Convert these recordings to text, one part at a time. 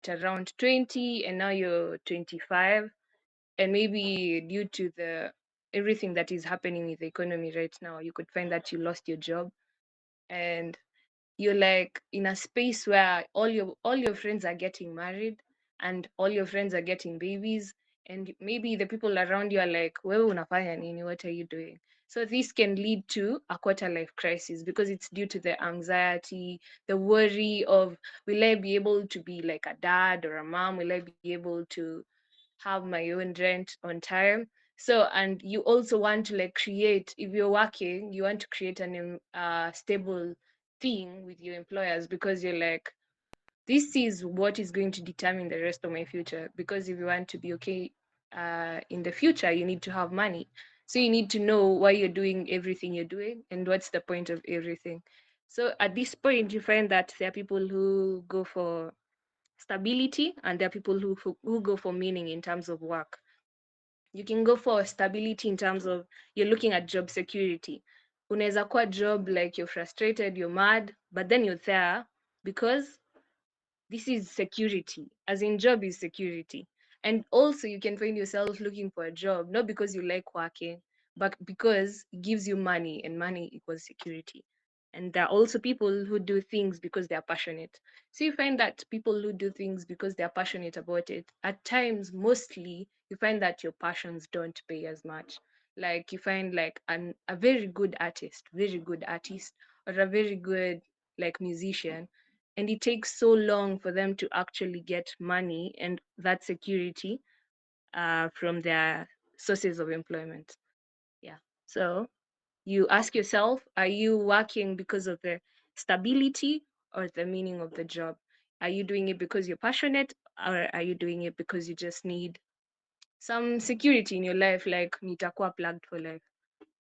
around 20 and now you're 25, and maybe due to the everything that is happening with the economy right now, you could find that you lost your job, and you're like in a space where all your friends are getting married and all your friends are getting babies, and maybe the people around you are like, wewe unafanya nini, what are you doing? So this can lead to a quarter life crisis because it's due to the anxiety, the worry of, will I be able to be like a dad or a mom, will I be able to have my own rent on time? So, and you also want to like create, if you're working, you want to create an stable thing with your employers, because you're like, this is what is going to determine the rest of my future. Because if you want to be okay in the future, you need to have money. So you need to know why you're doing everything you're doing and what's the point of everything. So at this point, you find that there are people who go for stability and there are people who go for meaning in terms of work. You can go for stability in terms of you're looking at job security. Unaweza kuwa job like you're frustrated, you're mad, but then you're there because this is security, as in job is security. And also you can find yourself looking for a job not because you like working, but because it gives you money, and money equals security. And there are also people who do things because they are passionate. So you find that people who do things because they are passionate about it, at times, mostly, you find that your passions don't pay as much. Like you find like a very good artist, or a very good like musician, and it takes so long for them to actually get money and that security from their sources of employment. Yeah. So you ask yourself, are you working because of the stability or the meaning of the job? Are you doing it because you're passionate, or are you doing it because you just need some security in your life, like nitakuwa plugged for life?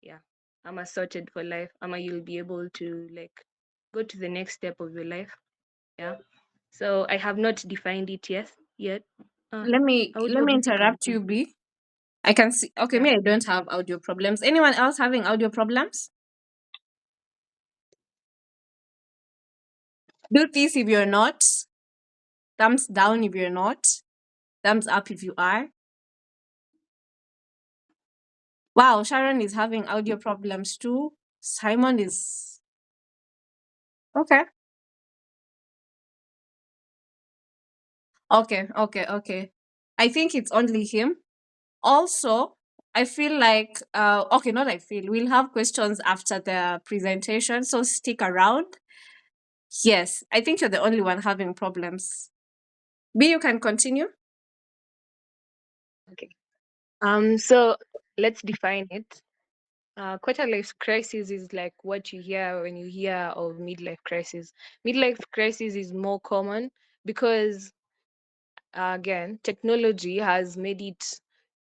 Yeah. Ama sorted for life, ama you'll be able to like go to the next step of your life. Yeah. So I have not defined it yet. Let me How let me do you think I'm interrupt doing? you, B. I can see. Okay, Yeah. me, I don't have audio problems. Anyone else having audio problems? Do this if you're not. Thumbs down if you're not. Thumbs up if you are. Wow, Sharon is having audio problems too. Simon is okay. Okay. I think it's only him. Also, I feel like okay, not I feel we'll have questions after the presentation, so stick around. Yes, I think you're the only one having problems. B, you can continue. Okay. So let's define it. Quarter life crisis is like what you hear when you hear of midlife crisis. Midlife crisis is more common because, again, technology has made it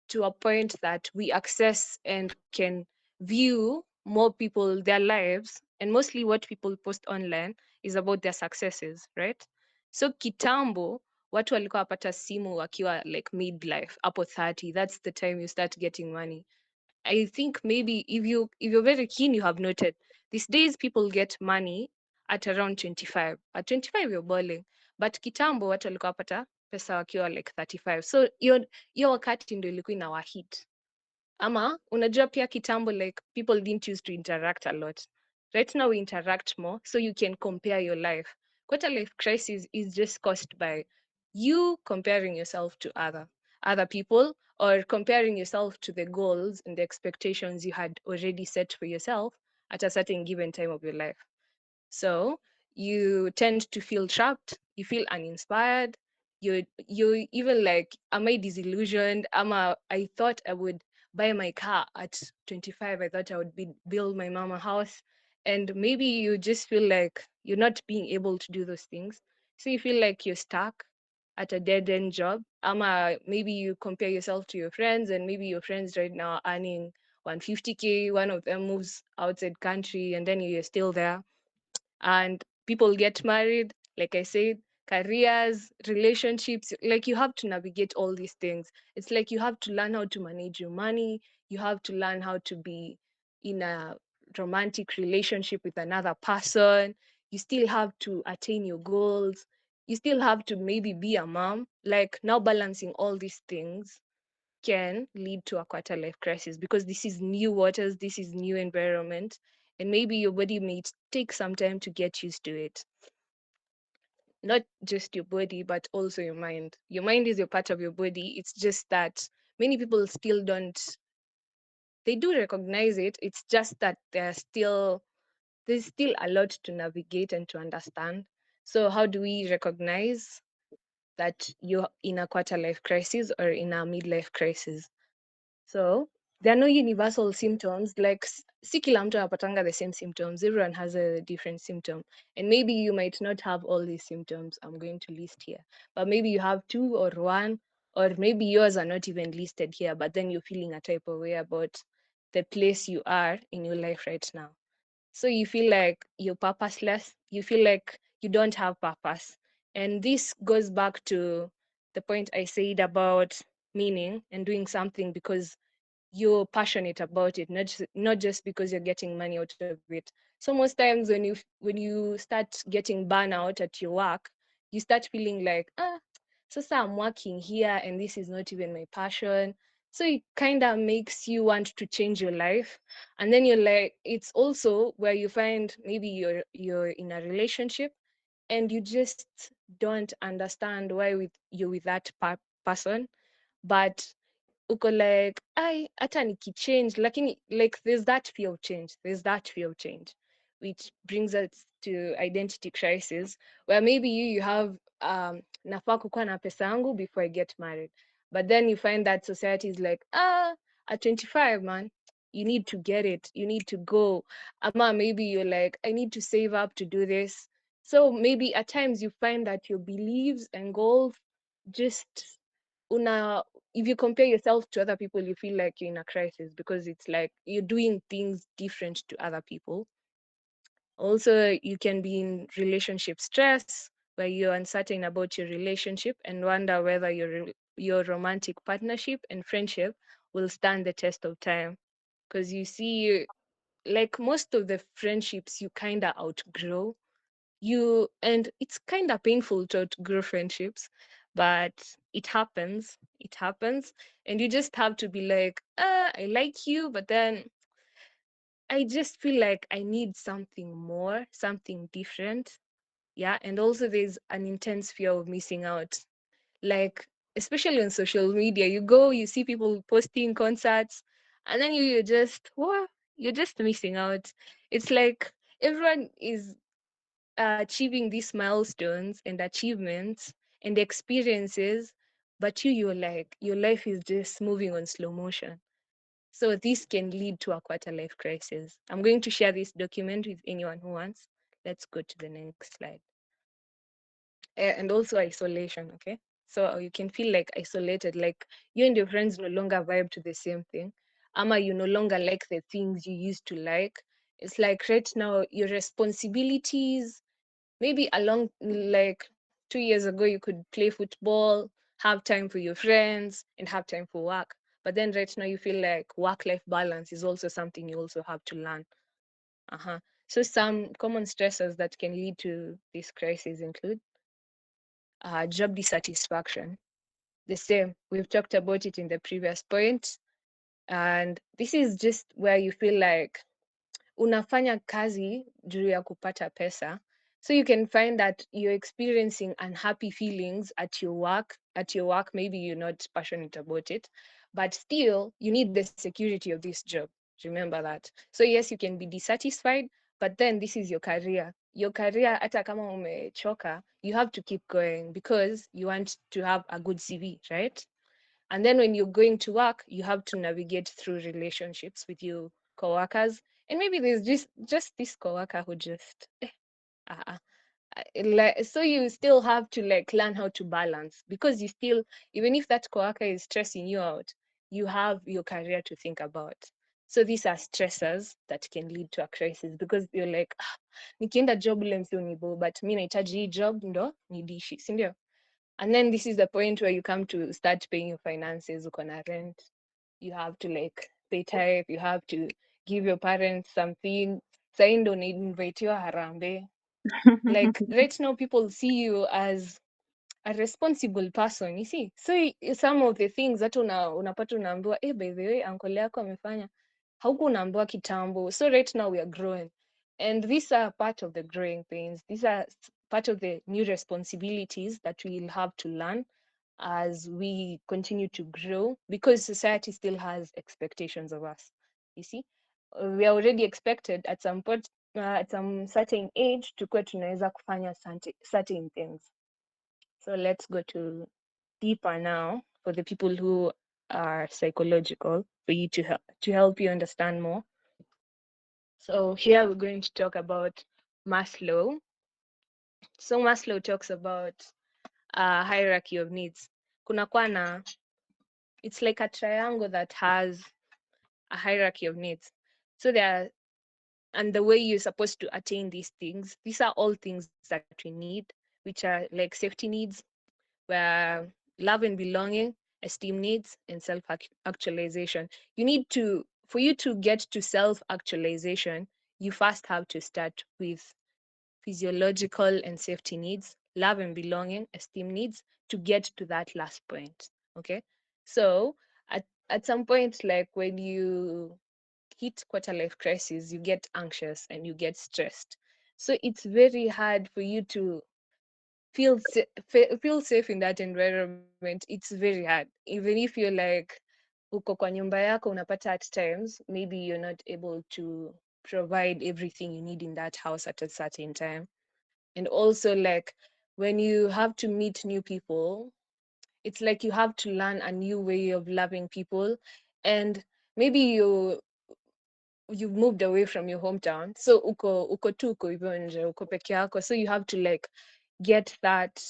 to a point that we access and can view more people, their lives, and mostly what people post online is about their successes, right? So kitambo, watu walikuwa wapata simu wakiwa like midlife hapo 30, that's the time you start getting money. I think maybe if you're very keen, you have noted these days people get money at around 25. At 25 you're balling, but kitambo watu walikuwa wapata pesa wakiwa like 35. So hiyo wakati ndio ilikuwa inawa hit. Ama unajua pia kitambo like people didn't used to interact a lot. Right now we interact more, so you can compare your life. Quarter life crisis is just caused by you comparing yourself to other people, or comparing yourself to the goals and the expectations you had already set for yourself at a certain given time of your life. So you tend to feel trapped, you feel uninspired, you even like, am I disillusioned? I thought I would buy my car at 25. I thought I would build my mama house. And maybe you just feel like you're not being able to do those things. So you feel like you're stuck at a dead end job. Maybe you compare yourself to your friends, and maybe your friends right now are earning 150K. One of them moves outside country, and then you're still there, and people get married, like I said, careers, relationships, like you have to navigate all these things. It's like you have to learn how to manage your money, you have to learn how to be in a romantic relationship with another person, you still have to attain your goals, you still have to maybe be a mom. Like now balancing all these things can lead to a quarter life crisis because this is new waters, this is new environment, and maybe your body may take some time to get used to it. Not just your body, but also your mind. Your mind is your part of your body. It's just that many people still don't, they do recognize it. It's just that there's still a lot to navigate and to understand. So how do we recognize that you're in a quarter life crisis or in a midlife crisis? So there are no universal symptoms. Like si kila mtu anapatanga the same symptoms. Everyone has a different symptom, and maybe you might not have all these symptoms I'm going to list here, but maybe you have two or one, or maybe yours are not even listed here. But then you're feeling a type of way about the place you are in your life right now. So you feel like you're purposeless. You feel like you don't have purpose, and this goes back to the point I said about meaning and doing something because you're passionate about it, not just because you're getting money out of it. So most times when you start getting burnout at your work, you start feeling like, so I'm working here and this is not even my passion. So it kind of makes you want to change your life. And then you're like, it's also where you find maybe you're in a relationship and you just don't understand why you're with that person, but uko like I hata nikichange lakini like there's that fear of change, which brings us to identity crisis, where maybe you have nafaa kukuwa na pesa yangu before I get married, but then you find that society is like, at 25, man, you need to get it, you need to go. Ama maybe you're like, I need to save up to do this. So maybe at times you find that your beliefs and goals just una if you compare yourself to other people, you feel like you're in a crisis because it's like you're doing things different to other people. Also, you can be in relationship stress where you're uncertain about your relationship and wonder whether your romantic partnership and friendship will stand the test of time. Because you see, like most of the friendships you kind of outgrow, and it's kind of painful to outgrow friendships, but it happens, and you just have to be like, I like you, but then I just feel like I need something more, something different. Yeah, and also there's an intense fear of missing out, like especially on social media. You go, you see people posting concerts, and then you're just, what, you're just missing out. It's like everyone is achieving these milestones and achievements and experiences, but you're like, your life is just moving on slow motion. So this can lead to a quarter life crisis. I'm going to share this document with anyone who wants. Let's go to the next slide. And also isolation, okay? So you can feel like isolated, like you and your friends no longer vibe to the same thing. Ama you no longer like the things you used to like. It's like right now your responsibilities, maybe along like 2 years ago you could play football, have time for your friends and have time for work, but then right now you feel like work life balance is also something you also have to learn. So some common stressors that can lead to this crisis include job dissatisfaction. The same, we've talked about it in the previous point, and this is just where you feel like unafanya kazi juu ya kupata pesa. So you can find that you're experiencing unhappy feelings at your work. At your work, maybe you're not passionate about it, but still you need the security of this job. Remember that. So yes, you can be dissatisfied, but then this is your career. Your career, hata kama umechoka, you have to keep going because you want to have a good CV, right? And then when you're going to work, you have to navigate through relationships with your coworkers. And maybe there's just this coworker who just uh, like, so you still have to like learn how to balance because you still, even if that coworker is stressing you out, you have your career to think about. So these are stressors that can lead to a crisis because you're like, nikienda job lens unibo, but mi nahitaji hii job ndo nidishi, si ndio? And then this is the point where you come to start paying your finances, uko na rent, you have to like pay tithe, you have to give your parents something. Sahi ndo unainvitiwa harambee. Like right now, people see you as a responsible person, you see. So some of the things that unapata unaambiwa, by the way, uncle yako amefanya, hauku unaambiwa kitambo. So right now we are growing, and these are part of the growing pains. These are part of the new responsibilities that we'll have to learn as we continue to grow, because society still has expectations of us, you see. We are already expected at some point, at some certain age, tukuwe tunaweza kufanya certain things. So let's go to deeper now for the people who are psychological, for you to help you understand more. So here we're going to talk about Maslow. So Maslow talks about a hierarchy of needs. Kunakuwa na, it's like a triangle that has a hierarchy of needs. So there are, and the way you're supposed to attain these are all things that we need, which are like safety needs, where love and belonging, esteem needs, and self actualization. You need to, for you to get to self actualization, you first have to start with physiological and safety needs, love and belonging, esteem needs, to get to that last point. Okay. So at some point, like when you hit quarter life crisis, you get anxious and you get stressed. So it's very hard for you to feel safe in that environment. It's very hard, even if you're like uko kwa nyumba yako, unapata at times maybe you're not able to provide everything you need in that house at a certain time. And also, like, when you have to meet new people, it's like you have to learn a new way of loving people. And maybe you've moved away from your hometown, so uko tu uko hivyo nje, uko peke yako, so you have to like get that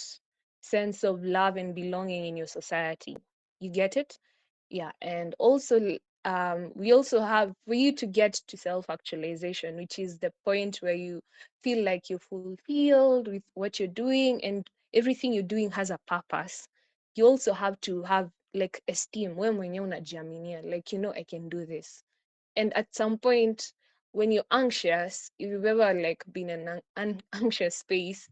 sense of love and belonging in your society. You get it? Yeah. And also, we also have, for you to get to self actualization, which is the point where you feel like you're fulfilled with what you're doing and everything you're doing has a purpose. You also have to have like esteem, wewe mwenyewe unajiaminia, like, I can do this. And at some point, when you're anxious, if you've ever like been in an anxious space,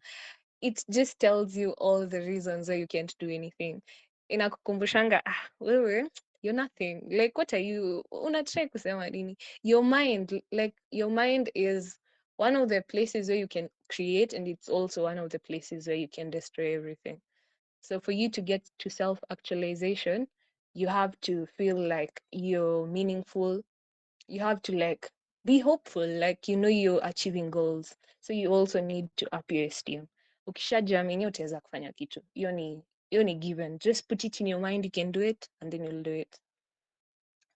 it just tells you all the reasons why you can't do anything. Inakukumbushanga, wewe, you're nothing. Like, what are you? Unatry kusema nini? Your mind, like, your mind is one of the places where you can create, and it's also one of the places where you can destroy everything. So for you to get to self-actualization, you have to feel like you're meaningful. You have to like be hopeful, like you're achieving goals. So you also need to up your esteem. Ukishajiamini utaweza kufanya kitu. Hiyo ni given. Just put it in your mind you can do it, and then you'll do it.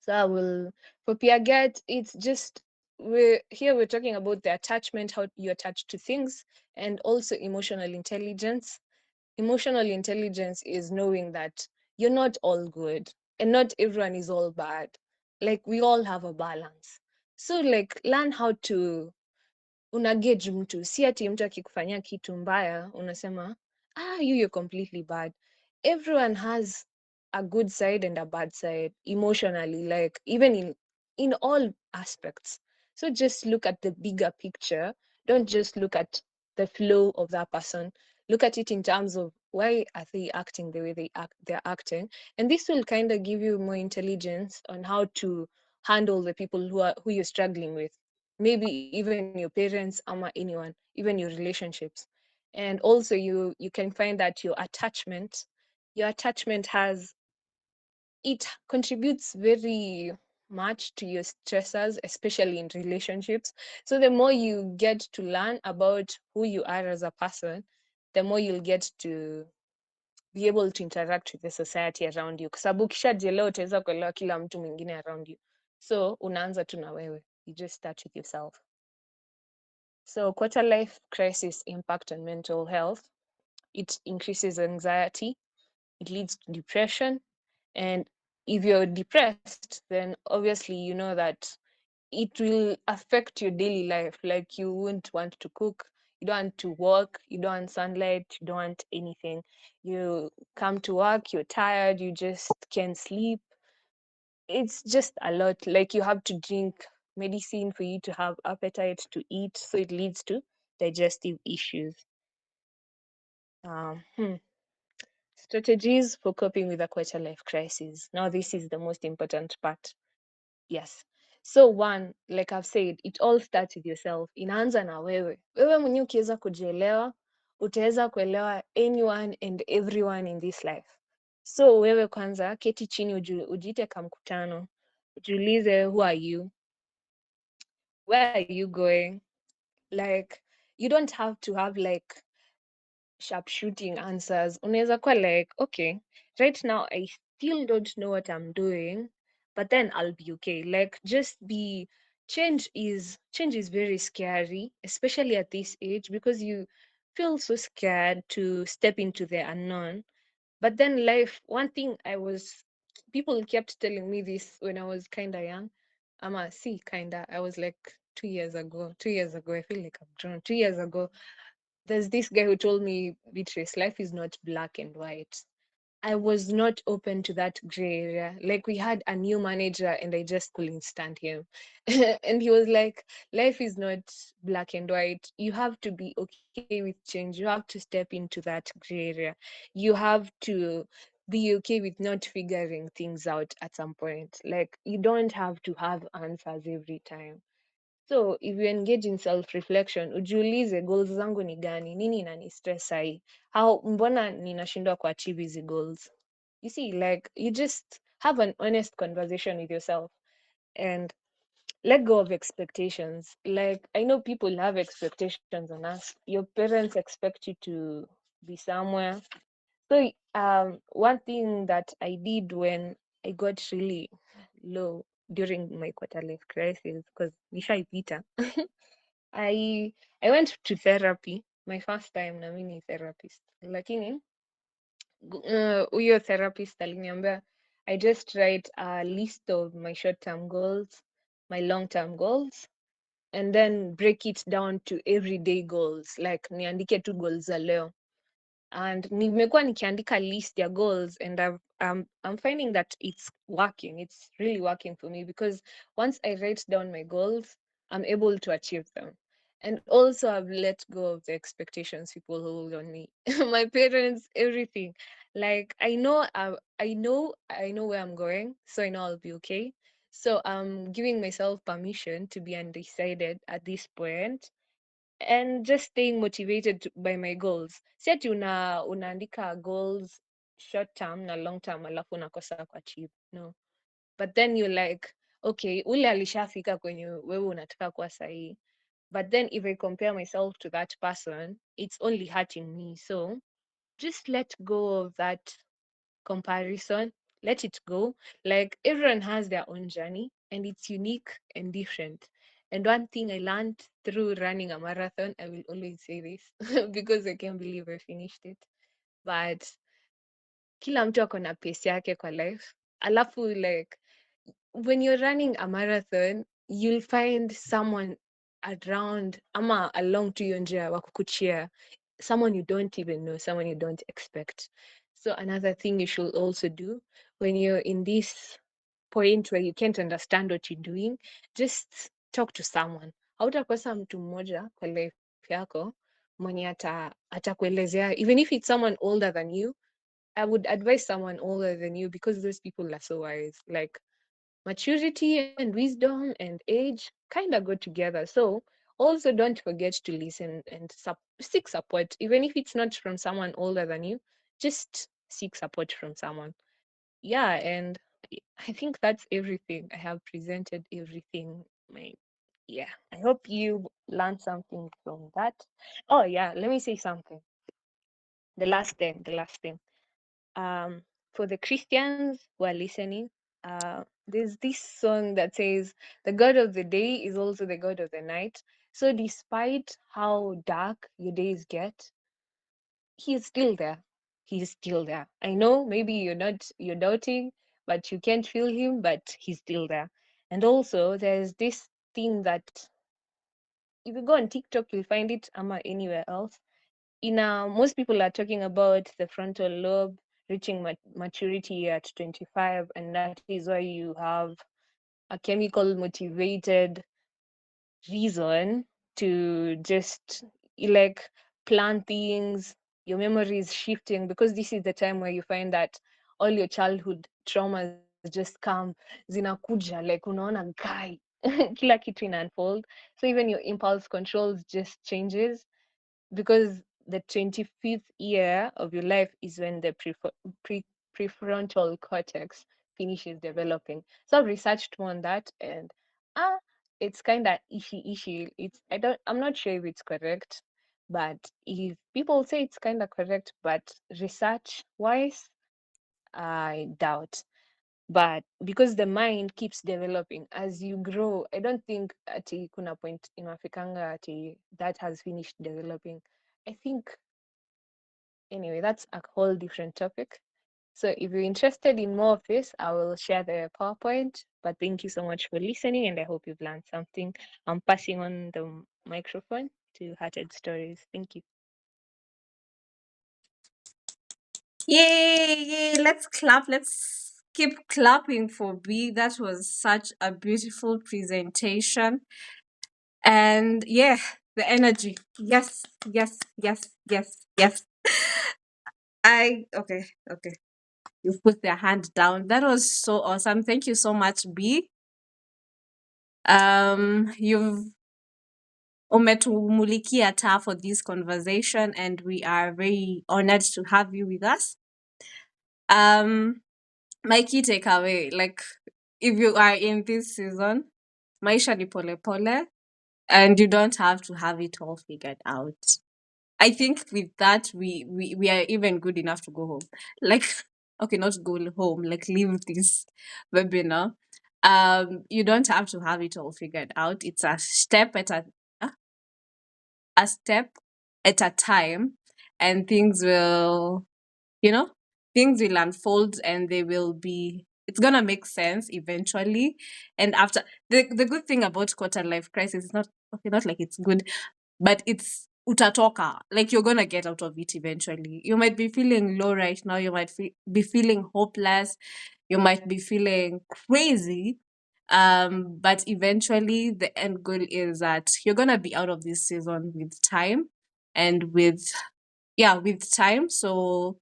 So I will, for Piaget, it's just, we're talking about the attachment, how you attach to things, and also emotional intelligence. Emotional intelligence is knowing that you're not all good and not everyone is all bad. Like, we all have a balance. So like, learn how to una gauge mtu, si ati mtu akikufanyia kitu mbaya unasema you're completely bad. Everyone has a good side and a bad side emotionally, like even in all aspects. So just look at the bigger picture. Don't just look at the flow of that person. Look at it in terms of why are they acting the way they're acting, and this will kind of give you more intelligence on how to handle the people who you're struggling with, maybe even your parents, anyone, even your relationships. And also, you can find that your attachment has, it contributes very much to your stressors, especially in relationships. So the more you get to learn about who you are as a person, the more you'll get to be able to interact with the society around you, kwa sababu ukishajielewa utaweza kuelewa kila mtu mwingine around you. So unaanza tu na wewe, you just start with yourself. So quarter life crisis impact on mental health. It increases anxiety, it leads to depression. And if you're depressed, then obviously you know that it will affect your daily life. Like, you wouldn't want to cook, you don't want to work, you don't want sunlight, you don't want anything. You come to work, you're tired, you just can't sleep. It's just a lot. Like, you have to drink medicine for you to have appetite to eat, so it leads to digestive issues. Um, hmm. Strategies for coping with a quarter life crisis. Now, this is the most important part. Yes. So one, like I've said, it all starts with yourself. Inaanza na wewe. Wewe mwenyewe ukiweza kujielewa, utaweza kuelewa anyone and everyone in this life. So wewe kwanza keti chini ujiite kamkutano. Ujiulize, who are you? Where are you going? Like, you don't have to have like sharpshooting answers. Unaweza kuwa like, okay, right now I still don't know what I'm doing, but then I'll be okay. Like just be change is very scary, especially at this age because you feel so scared to step into the unknown. But then life, one thing people kept telling me this when I was kinda young. See, kinda. I was like 2 years ago. 2 years ago, I feel like I've grown. 2 years ago, there's this guy who told me, Beatrice, life is not black and white. I was not open to that gray area. Like we had a new manager and I just couldn't stand him. And he was like, life is not black and white. You have to be okay with change. You have to step into that gray area. You have to be okay with not figuring things out at some point. Like you don't have to have answers every time. So if you engage in self-reflection, ujiulize goals zangu ni gani? Nini inani stress sahi? Mbona ninashindwa kuachieve hizi goals? You see, like you just have an honest conversation with yourself and let go of expectations. Like I know people have expectations on us. Your parents expect you to be somewhere. So one thing that I did when I got really low during my quarter life crisis, because nishaipita, I I went to therapy my first time na mimi ni therapist, lakini huyo therapist aliniambia I just write a list of my short term goals, my long term goals, and then break it down to everyday goals, like niandike tu goals za leo. And nimekuwa nikiandika list ya goals and I'm finding that it's working. It's really working for me because once I write down my goals, I'm able to achieve them. And also I've let go of the expectations people hold on me. My parents, everything. Like I know where I'm going, so I know I'll be okay. So I'm giving myself permission to be undecided at this point and just staying motivated by my goals. Si ati unaandika goals short term na long term alafu unakosa kuachieve. No. But then you're like, okay, ule alishafika kwenye wewe unataka kuwa sahi. But then if I compare myself to that person, it's only hurting me. So just let go of that comparison, let it go. Like everyone has their own journey and it's unique and different. And one thing I learned through running a marathon, I will always say this because I can't believe I finished it. But kila mtu ako na pace yake kwa life. Alafu like when you're running a marathon, you'll find someone around ama along to your njia wa kukucheer, someone you don't even know, someone you don't expect. So another thing you should also do when you're in this point where you can't understand what you're doing, just talk to someone. Hautakosa mtu mmoja kwa life yako mwenye atakuelezea, even if it's someone older than you. I would advise someone older than you because those people are so wise. Like maturity and wisdom and age kind of go together. So also don't forget to listen and seek support, even if it's not from someone older than you. Just seek support from someone. Yeah, and I think that's everything. I have presented everything. My Yeah, I hope you learned something from that. Oh yeah, let me say something. The last thing. Um, for the Christians who are listening, there's this song that says, "The God of the day is also the God of the night." So, despite how dark your days get, He is still there. He is still there. I know maybe you're doubting, but you can't feel Him, but He's still there. And also, there's this thing that if you go on TikTok, you'll find it anywhere else most people are talking about the frontal lobe reaching maturity at 25, and that is why you have a chemical motivated reason to just you like plan things, your memory is shifting, because this is the time where you find that all your childhood traumas just come, zinakuja, like unaona guy kila kitu ina unfold. So even your impulse controls just changes, because the 25th year of your life is when the pre- prefrontal cortex finishes developing. So I've researched more on that, and ah, it's kind of ishy. I'm not sure if it's correct, but if people say it's kind of correct, but research wise, I doubt. But because the mind keeps developing as you grow, I don't think ati kuna point inafikanga ati that has finished developing. I think, anyway, that's a whole different topic. So if you're interested in more of this, I will share the PowerPoint. But thank you so much for listening, and I hope you've learned something. I'm passing on the microphone to Hearted Stories. Thank you. Yay, yay. Let's clap. Let's keep clapping for B. That was such a beautiful presentation. And yeah, the energy. Yes, yes, yes, yes, yes. Okay, okay. You've put their hand down. That was so awesome. Thank you so much, B. You've umetumulikia taa for this conversation, and we are very honored to have you with us. Um, my key takeaway, like if you are in this season, maisha ni pole pole, and you don't have to have it all figured out. I think with that, we are even good enough to go home. Like, okay, not go home, like leave this webinar. You don't have to have it all figured out. It's a step at a time, and you know, things will unfold, and it's gonna make sense eventually. And after, the good thing about quarter life crisis is not okay, not like it's good, but it's utatoka. Like you're gonna get out of it eventually. You might be feeling low right now. You might be feeling hopeless. You might be feeling crazy. But eventually, the end goal is that you're gonna be out of this season with time, and with time. So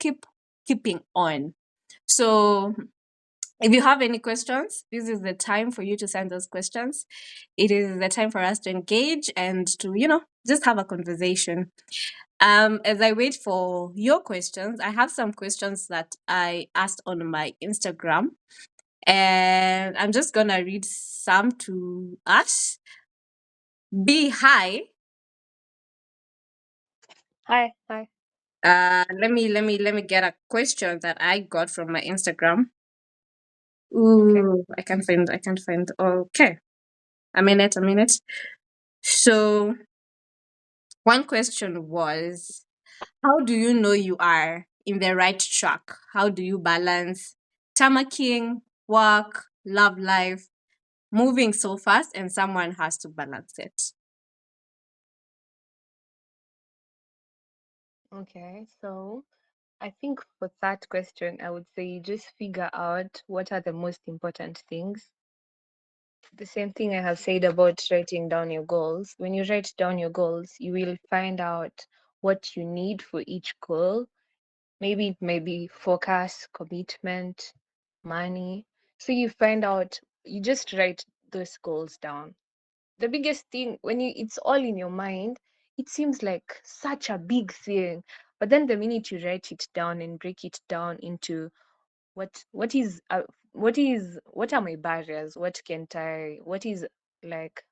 keeping on. So if you have any questions, this is the time for you to send those questions. It is the time for us to engage and to, just have a conversation. As I wait for your questions, I have some questions that I asked on my Instagram, and I'm just gonna read some to us. Be hi. Hi, hi. Let me get a question that I got from my Instagram. Okay. Ooh, I can't find. Okay, a minute. So one question was, how do you know you are in the right track? How do you balance tamaking, work, love life, moving so fast, and someone has to balance it? Okay. So I think for that question, I would say just figure out what are the most important things. The same thing I have said about writing down your goals. When you write down your goals, you will find out what you need for each goal. Maybe it may be focus, commitment, money. So you find out, you just write those goals down. The biggest thing, when it's all in your mind, it seems like such a big thing. But then the minute you write it down and break it down into what is what are my barriers, what is like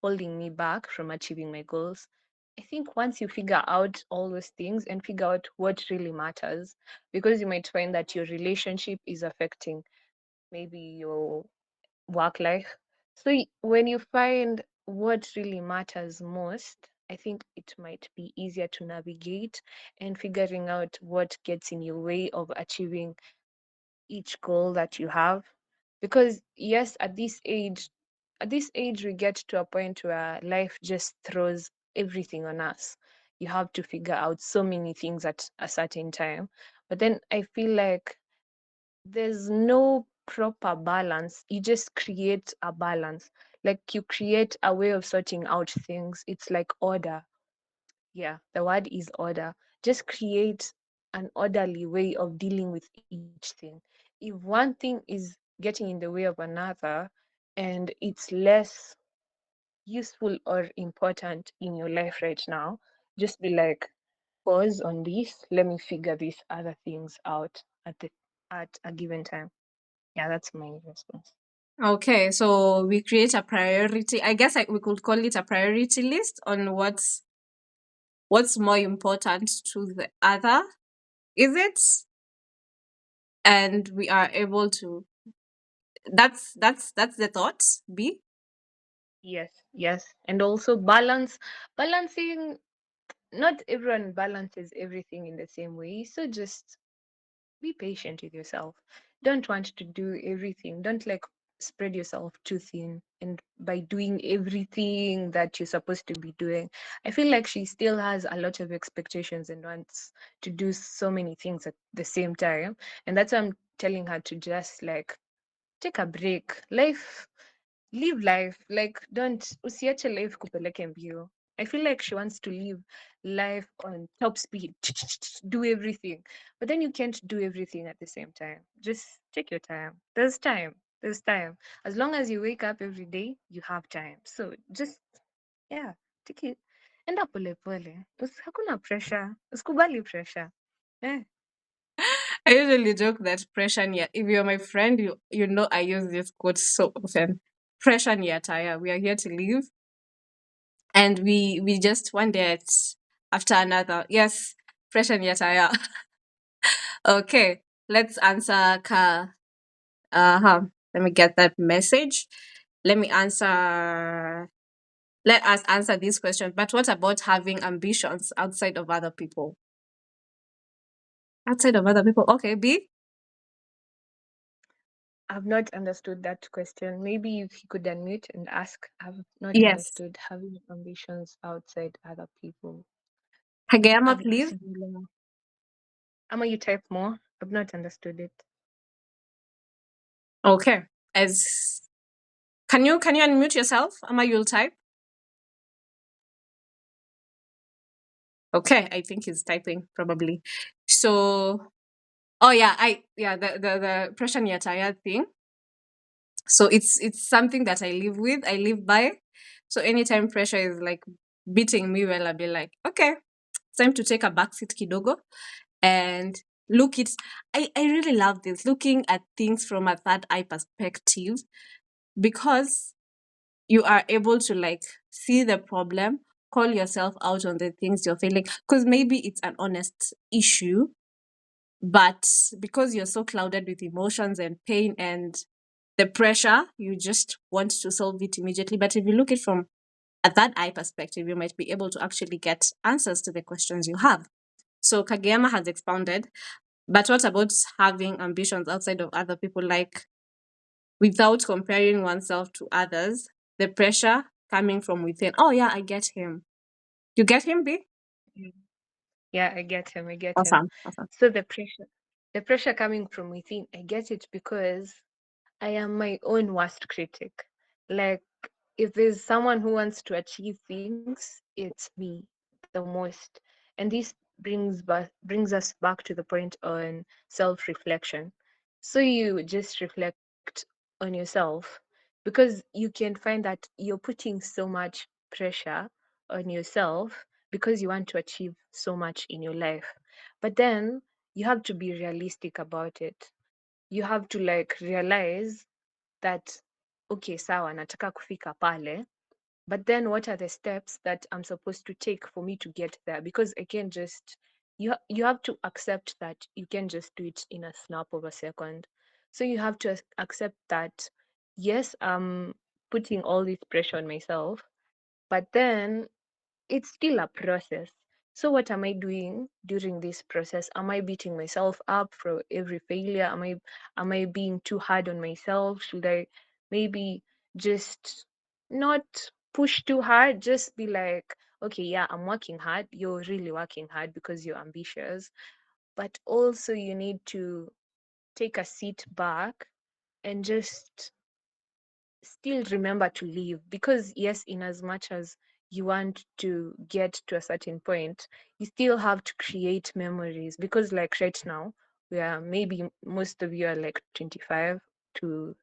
holding me back from achieving my goals. I think once you figure out all those things and figure out what really matters, because you might find that your relationship is affecting maybe your work life. So when you find what really matters most, I think it might be easier to navigate and figuring out what gets in your way of achieving each goal that you have. Because yes, at this age we get to a point where life just throws everything on us. You have to figure out so many things at a certain time. But then I feel like there's no proper balance. You just create a balance. Like you create a way of sorting out things. It's like order. Yeah, the word is order. Just create an orderly way of dealing with each thing. If one thing is getting in the way of another and it's less useful or important in your life right now, just be like, pause on this, let me figure these other things out at a given time. Yeah, that's my response. Okay, so we create a priority. I guess we could call it a priority list on what's more important to the other. Is it? And we are able to. That's the thought. B. Yes, yes. And also balancing, not everyone balances everything in the same way. So just be patient with yourself. Don't want to do everything. Don't like spread yourself too thin. And by doing everything that you're supposed to be doing, I feel like she still has a lot of expectations and wants to do so many things at the same time. And that's why I'm telling her to just like take a break. Live life. Like don't usiache life kupeleke mbio. I feel like she wants to live life on top speed, do everything, but then you can't do everything at the same time. Just take your time. There's time. As long as you wake up every day, you have time. So just, yeah, take it. Enda pole pole. Hakuna pressure, usikubali pressure. Eh. I usually joke that pressure near. If you're my friend, you know I use this quote so often. Pressure near tire. We are here to live, and we just one day after another. Yes, pressure near tire. Okay, let's answer. Uh-huh. Let me get that message. Let me answer. Let us answer this question. But what about having ambitions outside of other people? Outside of other people. Okay, B. I've not understood that question. Maybe if you could unmute and ask. I've not Yes. understood having ambitions outside other people. Hagayama, I've please. Ama, you type more. I've not understood it. Okay. As can you unmute yourself? Ama, you'll type. Okay, I think he's typing probably. So, oh yeah, the pressure near tired thing. So it's something that I live with. I live by. So anytime pressure is like beating me, well, I'll be like, okay, it's time to take a backseat kidogo and look it. I really love this looking at things from a third eye perspective because you are able to like see the problem, call yourself out on the things you're feeling because maybe it's an honest issue, but because you're so clouded with emotions and pain and the pressure, you just want to solve it immediately. But if you look it from a third eye perspective, you might be able to actually get answers to the questions you have. So Kageyama has expounded, but what about having ambitions outside of other people, like without comparing oneself to others, the pressure coming from within? Oh yeah, I get him. You get him, B? Mm. Yeah, I get him. I get him. Awesome. Awesome. So the pressure coming from within, I get it because I am my own worst critic. Like, if there's someone who wants to achieve things, it's me the most. And this brings us back to the point on self-reflection. So you just reflect on yourself because you can find that you're putting so much pressure on yourself because you want to achieve so much in your life. But then you have to be realistic about it. You have to like realize that okay, sawa, nataka kufika pale, but then what are the steps that I'm supposed to take for me to get there? Because I can't just you have to accept that you can just do it in a snap of a second. So you have to accept that yes, I'm putting all this pressure on myself, but then it's still a process. So what am I doing during this process? Am I beating myself up for every failure? Am I being too hard on myself? Should I maybe just not push too hard? Just be like, okay, yeah, I'm working hard. You're really working hard because you're ambitious. But also you need to take a seat back and just still remember to live because yes, in as much as you want to get to a certain point, you still have to create memories, because like right now, we are, maybe most of you are like 25 to,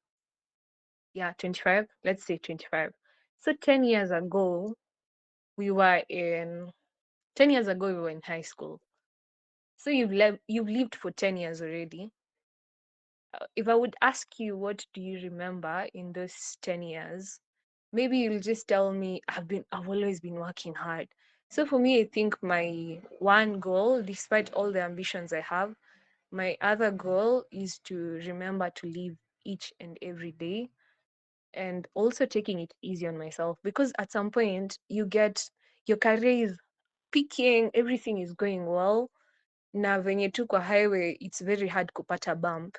yeah, 25, let's say 25. So 10 years ago, we were in 10 years ago we were in high school. So you've lived for 10 years already. If I would ask you, what do you remember in those 10 years? Maybe you'll just tell me, I've always been working hard. So for me, I think my one goal, despite all the ambitions I have, my other goal is to remember to live each and every day, and also taking it easy on myself, because at some point you get, your career is peaking, everything is going well, na venye tu kwa highway it's very hard kupata bump.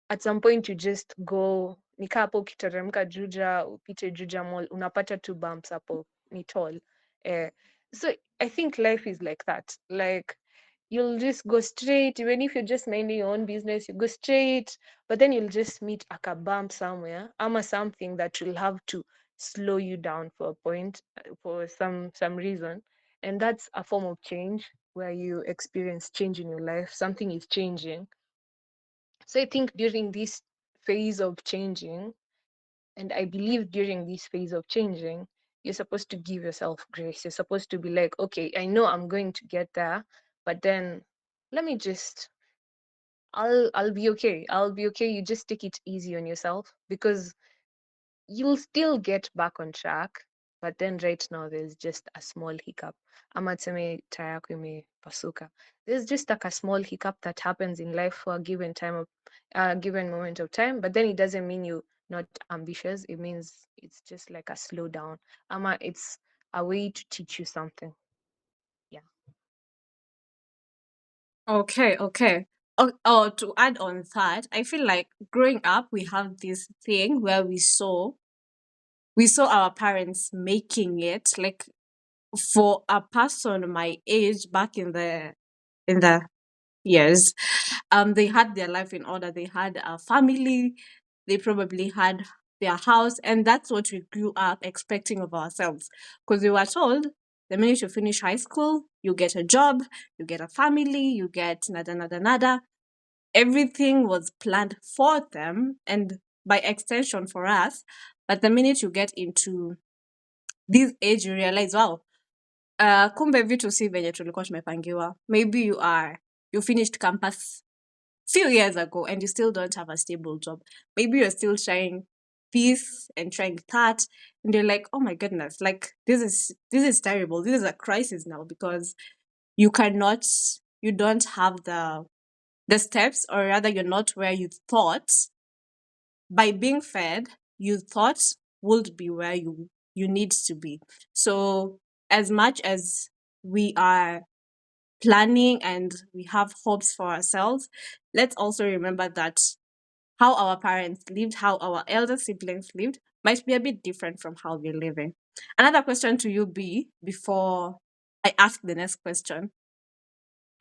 At some point you just go, nikaa hapo ukiteremka Juja, upite Juja Mall, unapata two bumps hapo, ni tall. Eh, so I think life is like that. Like, you'll just go straight, even if you're just minding your own business, you go straight, but then you'll just meet a bump somewhere, ama something that will have to slow you down for a point, for some reason. And that's a form of change, where you experience change in your life, something is changing. So I think during this phase of changing, and I believe during this phase of changing, you're supposed to give yourself grace. You're supposed to be like, okay, I know I'm going to get there, but then let me just, I'll be okay. I'll be okay. You just take it easy on yourself, because you'll still get back on track. But then right now there's just a small hiccup. Ama tuseme taya yako imepasuka. There's just like a small hiccup that happens in life for a given time of a given moment of time. But then it doesn't mean you not ambitious. It means it's just like a slowdown. Ama it's a way to teach you something. Yeah. Okay, okay. Oh, to add on that, I feel like growing up, we have this thing where we saw our parents making it. Like for a person my age back in the years, they had their life in order. They had a family. They probably had their house, and that's what we grew up expecting of ourselves. Because we were told the minute you finish high school, you get a job, you get a family, you get nada nada nada. Everything was planned for them, and by extension for us. But the minute you get into this age, you realize, wow, kumbe vitu si venye tulikuwa tumepangiwa. Maybe you finished campus few years ago and you still don't have a stable job. Maybe you're still trying this and trying that, and you're like, oh my goodness, like this is terrible. This is a crisis now, because you cannot you don't have the steps, or rather you're not where you thought by being fed you thought would be where you need to be. So as much as we are planning and we have hopes for ourselves, let's also remember that how our parents lived, how our elder siblings lived, might be a bit different from how we're living. Another question to you, B, before I ask the next question.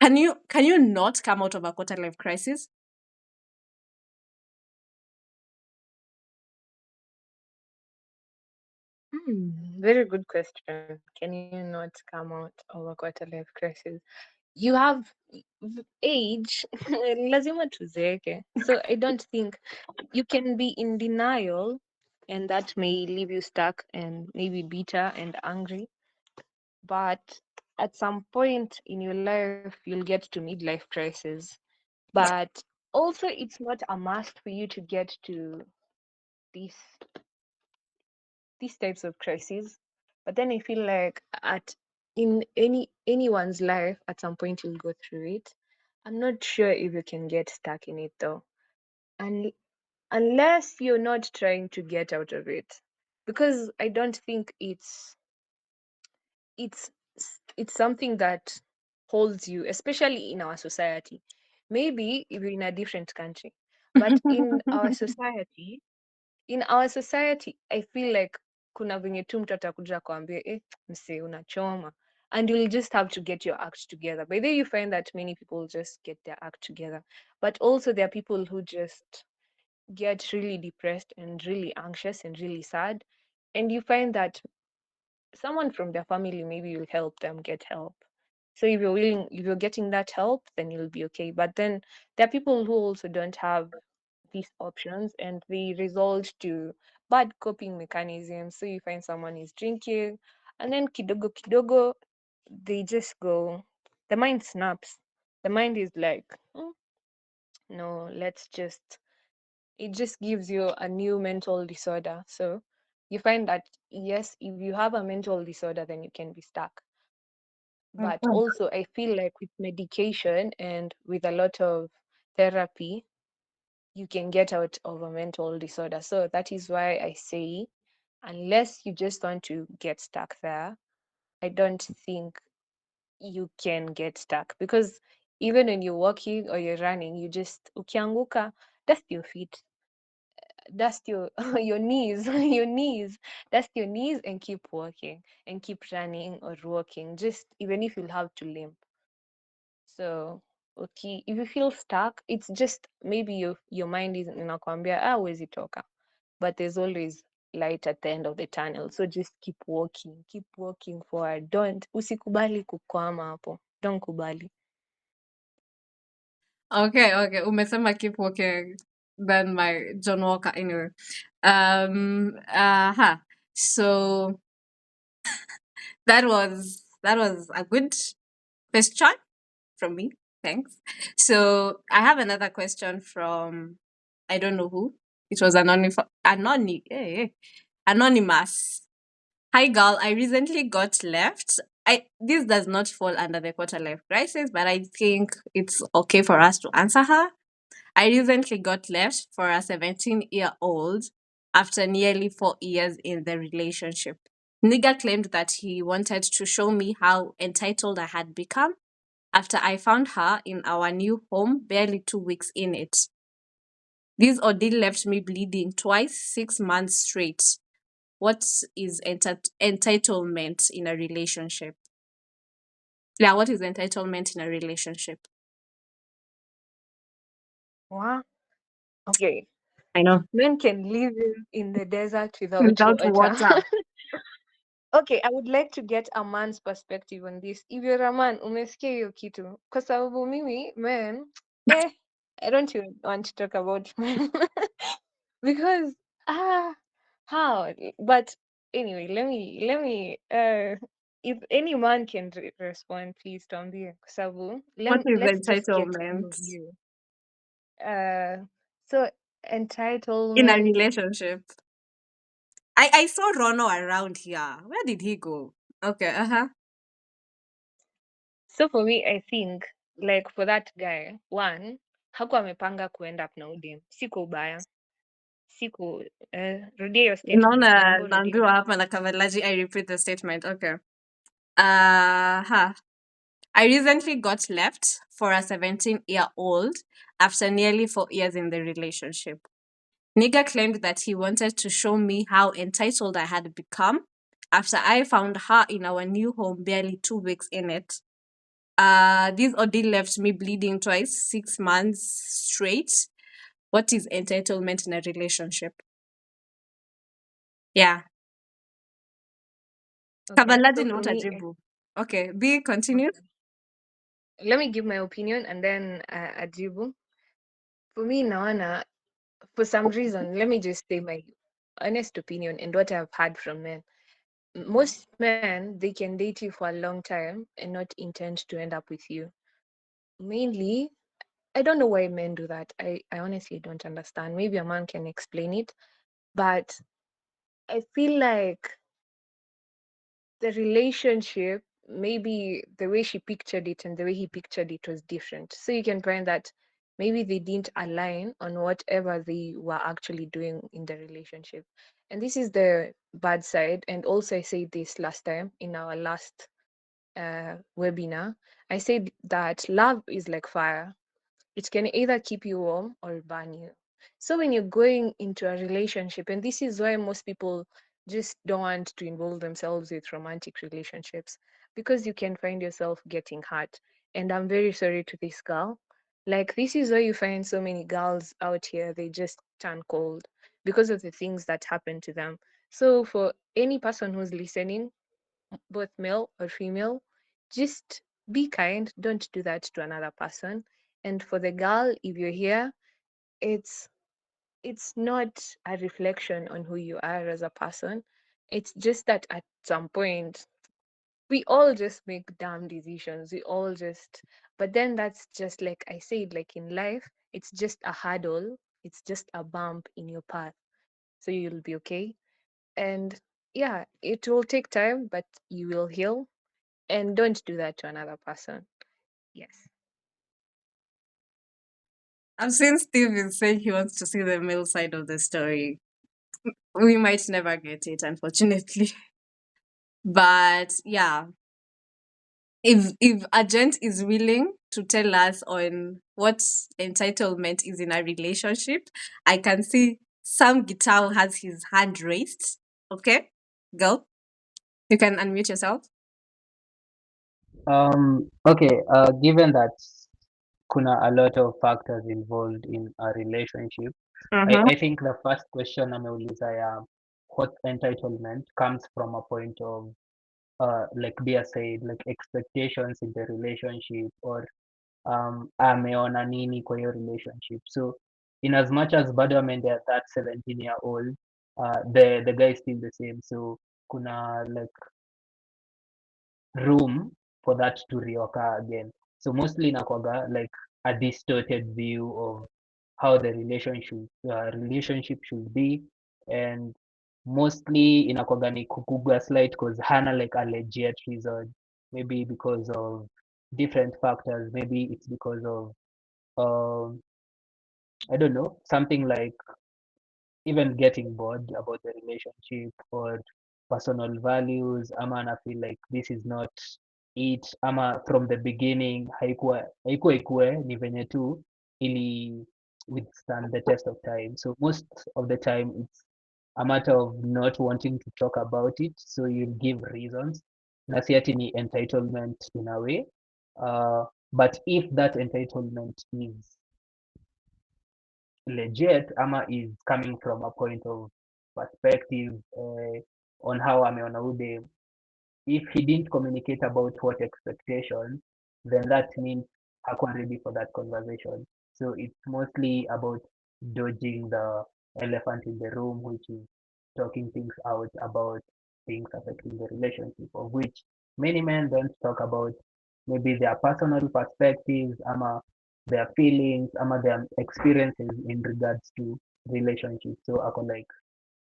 Can you not come out of a quarter life crisis? Very good question. Can you not come out of a quarter life crisis? You have age, lazima tuzeeke. So I don't think you can be in denial, and that may leave you stuck and maybe bitter and angry. But at some point in your life, you'll get to midlife crisis. But also, it's not a must for you to get to these these types of crises. But then I feel like at in anyone's life, at some point you'll go through it. I'm not sure if you can get stuck in it though, and unless you're not trying to get out of it, because I don't think it's it's something that holds you, especially in our society. Maybe if you're in a different country, but in our society I feel like kuna venye tu mtu atakuja kuambia msee unachoma, and you'll just have to get your act together. By the way, you find that many people just get their act together, but also there are people who just get really depressed and really anxious and really sad, and you find that someone from their family maybe will help them get help. So if you're willing, if you're getting that help, then you'll be okay. But then there are people who also don't have these options and they resort to bad coping mechanisms. So you find someone is drinking and then kidogo kidogo, they just go, the mind snaps. The mind is like, "Hmm, no, let's just," it just gives you a new mental disorder. So you find that, yes, if you have a mental disorder, then you can be stuck. But Mhm. also, I feel like with medication and with a lot of therapy, you can get out of a mental disorder. So that is why I say, unless you just want to get stuck there, I don't think you can get stuck, because even when you're walking or you're running, you just ukianguka, dust your feet, dust your your knees, your knees, dust your knees and keep walking and keep running or walking. Just even if you'll have to limp. So okay, if you feel stuck, it's just maybe your mind is inakwambia huwezi toka, but there's always light at the end of the tunnel. So just keep walking forward. Don't usikubali kukwama hapo. Don't kubali. Okay, okay. Umesema keep walking. Then my John Walker anyway. So that was a good question from me. Thanks. So I have another question from I don't know who. It was anonymous. Hi girl, I recently got left. I This does not fall under the quarter life crisis, but I think it's okay for us to answer her. I recently got left for a 17-year-old after nearly 4 years in the relationship. Nigga claimed that he wanted to show me how entitled I had become after I found her in our new home barely 2 weeks in it. This ordeal left me bleeding twice, 6 months straight. What is entitlement in a relationship? Yeah, what is entitlement in a relationship? Wow. Okay. I know. Men can live in the desert without Without water. water. Okay, I would like to get a man's perspective on this. If you're a man, umesikia hiyo kitu. Kwa sababu mimi, man, eh, I don't even want to talk about men. Because, ah, how? But anyway, if any man can respond, please tuambie. Kwa sababu, What is let's just get your entitlement view. So in a entitlement. relationship? I saw Rono around here. Where did he go? Okay, uh-huh. So for me, I think like for that guy, one, hakuwa amepanga kuenda up na udem. Si kwa ubaya. Si ku rudia your statement. Naona Naomba urudie. naambiwa hapa na Kavalaji I repeat the statement. Okay. Uh-huh. I recently got left for a 17-year-old after nearly 4 years in the relationship. Nigga claimed that he wanted to show me how entitled I had become after I found her in our new home barely 2 weeks in it. This ordeal left me bleeding twice, 6 months straight. What is entitlement in a relationship? Yeah. Okay. Kabalaji So ni for me, utajibu. Okay, B, continue. okay. Let me give my opinion and then ajibu. For me, naona, for some reason, let me just say my honest opinion and what I've heard from men. Most men, they can date you for a long time and not intend to end up with you. Mainly, I don't know why men do that. I honestly don't understand. Maybe a man can explain it. But I feel like the relationship, maybe the way she pictured it and the way he pictured it was different. So you can find that maybe they didn't align on whatever they were actually doing in the relationship. And this is the bad side. And also, I said this last time in our last webinar. I said that love is like fire, it can either keep you warm or burn you. So when you're going into a relationship, and this is why most people just don't want to involve themselves with romantic relationships, because you can find yourself getting hurt. And I'm very sorry to this girl. Like, this is why you find so many girls out here, they just turn cold because of the things that happen to them. So for any person who's listening, both male or female, just be kind. Don't do that to another person. And for the girl, if you're here, it's it's not a reflection on who you are as a person. It's just that at some point we all just make dumb decisions. We all just, but then that's just like I said, like in life, it's just a hurdle. It's just a bump in your path. So you'll be okay. And yeah, it will take time, but you will heal. And don't do that to another person. Yes. I've seen Steve is saying he wants to see the male side of the story. We might never get it, unfortunately. But yeah, if a gent is willing to tell us on what entitlement is in a relationship, I can see Sam Guitar has his hand raised. Okay, girl, you can unmute yourself. Okay, given that kuna a lot of factors involved in a relationship, Mm-hmm. I think the first question ameuliza ya what entitlement comes from a point of like Bia said, like expectations in the relationship or ameona nini kwa hiyo relationship. So in as much as bado ameendea that 17-year-old, the guy is still the same. So kuna like room for that to reoccur again. So mostly inakwaga like a distorted view of how the relationship should be, and mostly inakwaga ni kukugaslight because hana like a legit reason, maybe because of different factors, maybe it's because of um I don't know, something like even getting bored about the relationship or personal values, ama ana feel like this is not it, ama from the beginning haikuwa ikue ni venye tu ili withstand the test of time. So most of the time it's a matter of not wanting to talk about it, so you'll give reasons na si ati ni entitlement in a way, but if that entitlement is legit ama is coming from a point of perspective on how ameona ude, if he didn't communicate about what expectations, then that means hakuwa ready for that conversation. So it's mostly about dodging the elephant in the room, which is talking things out about things affecting the relationship, of which many men don't talk about, maybe their personal perspectives, ama their feelings, ama their experiences in regards to relationships. So ako like,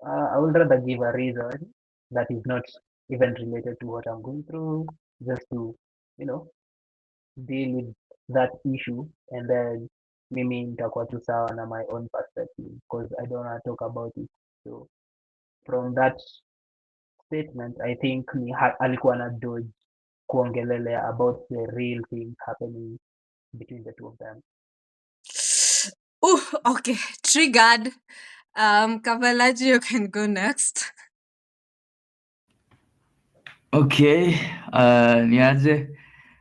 I would rather give a reason that is not even related to what I'm going through, just to, you know, deal with that issue, and then mimi nitakuwa tu sawa na my own perspective because I don't want to talk about it. So from that statement, I think alikuwa na dodge kuongelelea about the real things happening between the two of them. Ooh, okay, triggered. Kavalaji, you can go next. Okay, niaje.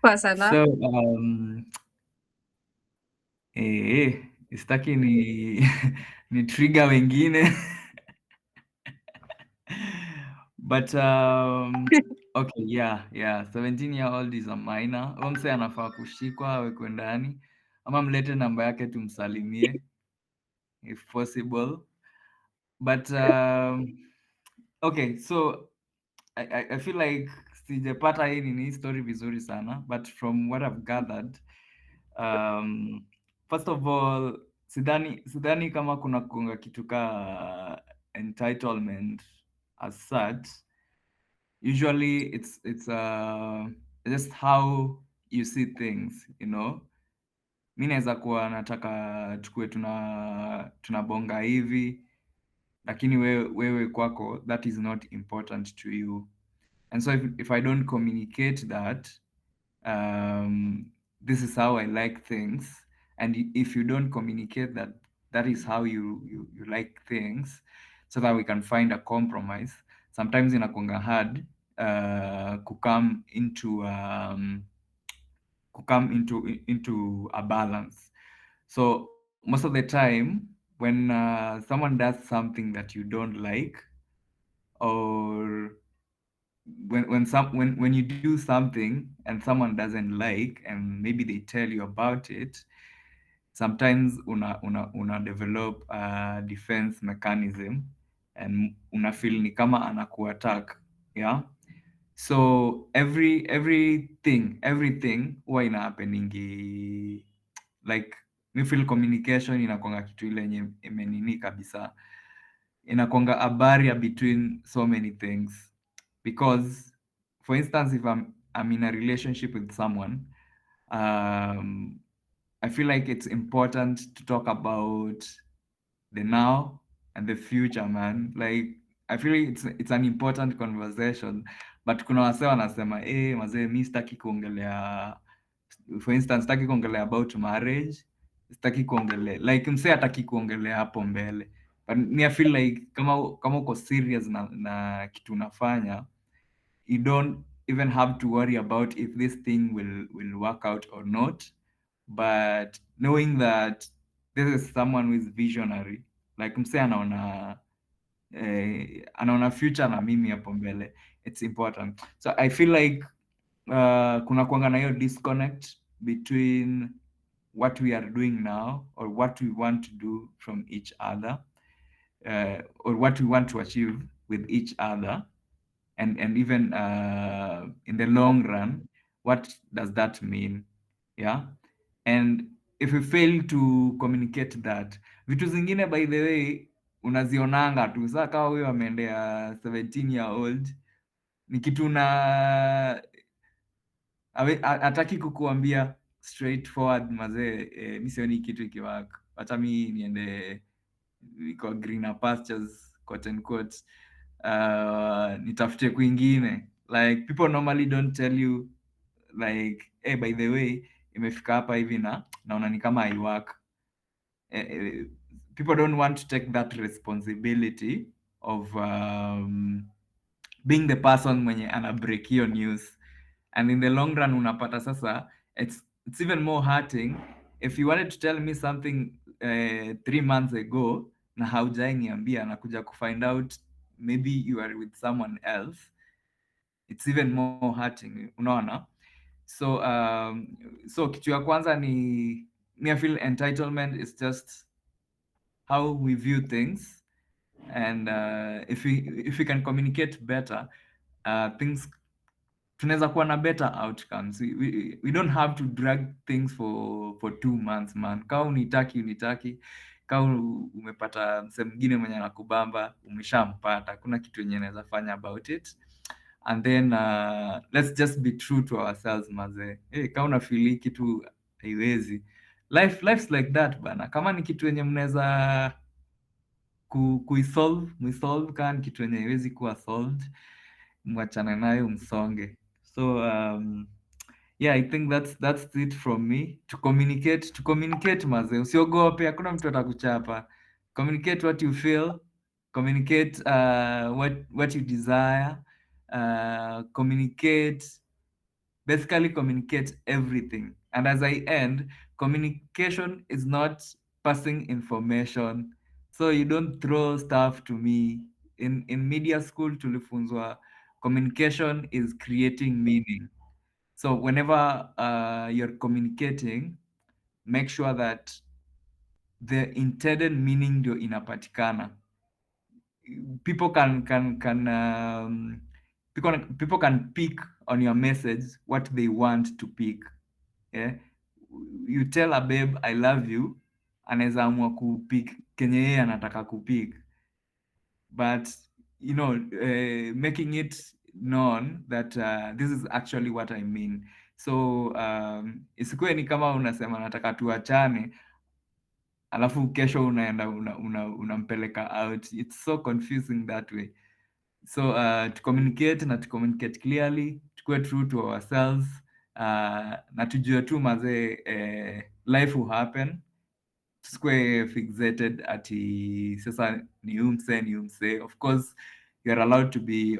Poa sana. So, sitaki ni ni trigger wengine. But okay, yeah. 17-year-old is a minor. Huyo msee anafaa kushikwa awekwe ndani ama mlete namba yake tumsalimie if possible. But okay, so I feel like sijapata hii nini story vizuri sana, but from what I've gathered, um, first of all, sidhani kama kuna kuanga kitu ka entitlement as such. Usually it's just how you see things, you know. Mi naweza kuwa nataka tukue tunabonga hivi, lakini wewe kwako that is not important to you. And so if I don't communicate that, this is how I like things, and if you don't communicate that that is how you like things, so that we can find a compromise, sometimes inakuanga hard come into a balance. So most of the time when someone does something that you don't like, or when you do something and someone doesn't like and maybe they tell you about it, sometimes una develop a defense mechanism and una feel ni kama anakuattack. Yeah. So everything huwa ina happeningi, like mi feel communication inakwanga kitu ile yenye imenini kabisa, inakwanga a barrier between so many things. Because for instance, if I'm in a relationship with someone, um I feel like it's important to talk about the now and the future, man. Like I feel like it's an important conversation, but kuna wase wanasema mazee, mi sitaki kuongelea, for instance, sitaki kuongelea about marriage, sitaki kuongelea, like msee hataki kuongelea hapo mbele, but me I feel like kama uko serious na kitu unafanya, you don't even have to worry about if this thing will work out or not, but knowing that this is someone who is visionary, like msee anaona future na mimi hapo mbele, it's important. So I feel like kuna kuanga na hiyo disconnect between what we are doing now or what we want to do from each other, or what we want to achieve with each other, and even in the long run, what does that mean? Yeah. And if we fail to communicate that, vitu zingine by the way unazionanga tu, saa kama huyo ameendea 17 year old, ni kitu na hataki kukuambia straightforward, mazee, mi sioni kitu ikiwaka, hata mi niende kwa greener pastures, quote unquote, nitafute kwingine. Like people normally don't tell you like, hey, by the way, imefika hapa hivi na naona ni kama haiwork. People don't want to take that responsibility of being the person mwenye ana break hiyo news, and in the long run unapata sasa it's even more hurting if you wanted to tell me something 3 months ago na haujai niambia na kuja kufind out maybe you are with someone else, it's even more hurting, unaona. So kitu ya kwanza ni me I feel entitlement is just how we view things, and if we can communicate better, things tunaweza kuwa na better outcomes. We don't have to drag things for 2 months, man. Kama unitaki, kama umepata msee mwingine mwenye anakubamba, umeshampata, kuna kitu yenye naweza fanya about it, and then let's just be true to ourselves, mazee. Kama unafeel kitu haiwezi, life's like that bana. Kama ni kitu yenye mnaweza muisolve, kama ni kitu yenye haiwezi kuwa solved, mwachane nayo, msonge. So yeah, I think that's it from me. To communicate mazee, usiogope, hakuna mtu atakuchapa. Communicate what you feel, communicate what you desire, basically communicate everything. And as I end, communication is not passing information. So you don't throw stuff to me. In media school tulifunzwa communication is creating meaning. So whenever you're communicating, make sure that the intended meaning ndio inapatikana. People can pick on your message what they want to pick. Yeah? You tell a babe I love you, anaweza amua kupick kenye yeye anataka kupick, but making it known that this is actually what I mean. So isikuwe ni kama unasema nataka tuachane, alafu kesho unaenda unampeleka out. It's so confusing that way. So to communicate clearly, tukue true to ourselves, na tujue tu mazee, life will happen. Tusikue fixated ati sasa ni umse. Of course you're allowed to be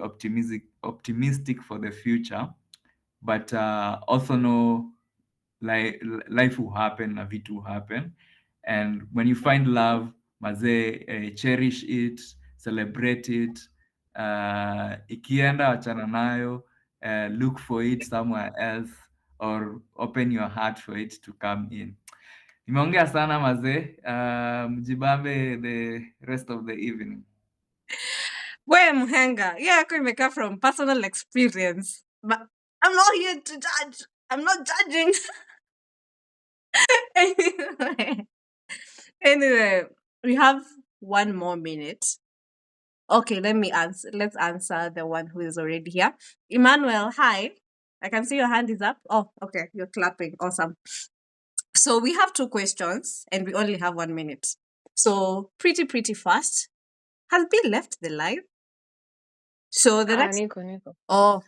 optimistic for the future, but also know life will happen na vitu will happen. And when you find love, mazee, cherish it, celebrate it, Ikienda wachana nayo, look for it somewhere else or open your heart for it to come in. Nimeongea sana mazee, mjibambe the rest of the evening. We mhenga, yeah, yako imekaa from personal experience. But I'm not here to judge. I'm not judging. anyway, anyway, we have 1 more minute. Okay, let me answer. Let's answer the one who is already here. Emmanuel, hi. I can see your hand is up. Oh, okay, you're clapping. Awesome. So we have 2 questions and we only have 1 minute. So pretty fast. Has Bill left the live? So the next Niko. oh,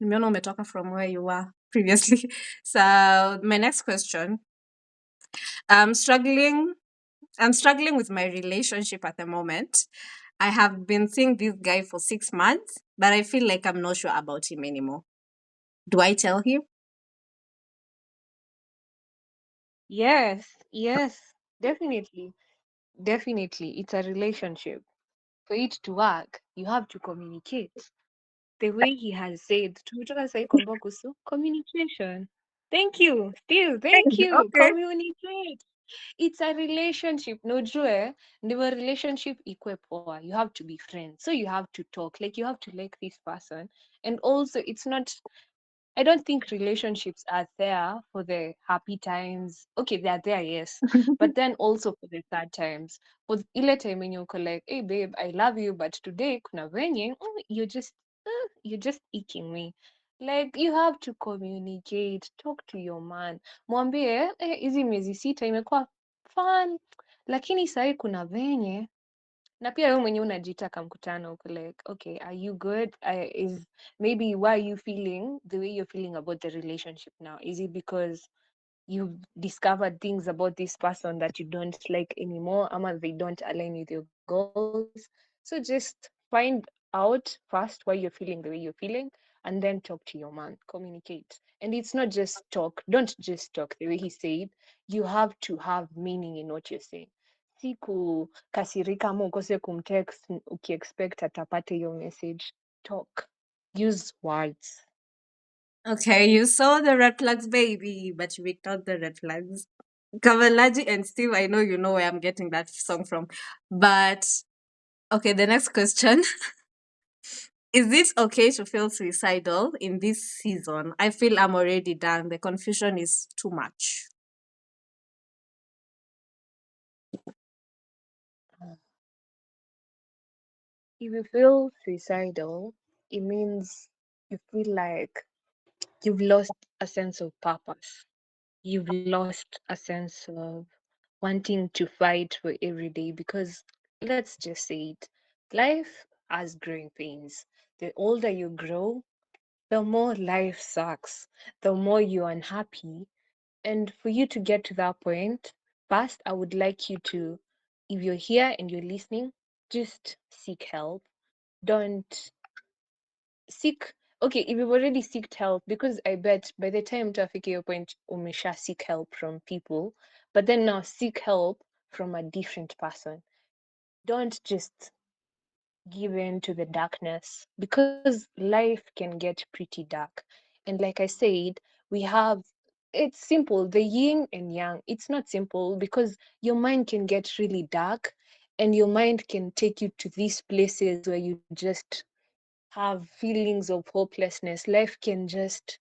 nimeona umetoka from where you were previously. So my next question. I'm struggling with my relationship at the moment. I have been seeing this guy for 6 months, but I feel like I'm not sure about him anymore. Do I tell him? Yes, definitely. Definitely. It's a relationship. For it to work, you have to communicate. The way he has said, tumetoka sahi kuambiwa kuhusu communication. Thank you. Still, thank you. Okay. Communicate. It's a relationship. No ujue, ndivyo relationship ikwe poa. You have to be friends. So you have to talk. Like you have to like this person. And also it's not I don't think relationships are there for the happy times. Okay, they are there, yes. But then also for the sad times. For ile time when you're like, hey babe, I love you, but today kuna venye, you're just eking me. Like you have to communicate, talk to your man. Mwambie, hizi miezi sita imekuwa fun. Lakini sahi kuna venye na pia wewe mwenyewe unajitaka mkutano uko like okay are you good is maybe why are you feeling the way you're feeling about the relationship now, is it because you've discovered things about this person that you don't like anymore ama they don't align with your goals? So just find out first why you're feeling the way you're feeling and then talk to your man, communicate. And it's not just talk, don't just talk the way he said, you have to have meaning in what you're saying. Si kukasirika ama ukose kumtext ukiexpect atapate your message. Talk, use words. Okay, you saw the red flags, baby, but you ignored the red flags. Kavalaji and Steve, I know you know where I'm getting that song from. But okay, the next question. Is it okay to feel suicidal in this season? I feel I'm already done. The confusion is too much. If you feel suicidal, it means you feel like you've lost a sense of purpose. You've lost a sense of wanting to fight for every day because let's just say it, life has growing pains. The older you grow, the more life sucks, the more you're unhappy. And for you to get to that point, first, I would like you to, if you're here and you're listening, just seek help. Don't seek okay if you've already seeked help, because I bet by the time to your point umesha seek help from people, but then now seek help from a different person. Don't just give in to the darkness because life can get pretty dark. And like I said, we have it's simple, the yin and yang. It's not simple because your mind can get really dark and your mind can take you to these places where you just have feelings of hopelessness. Life can just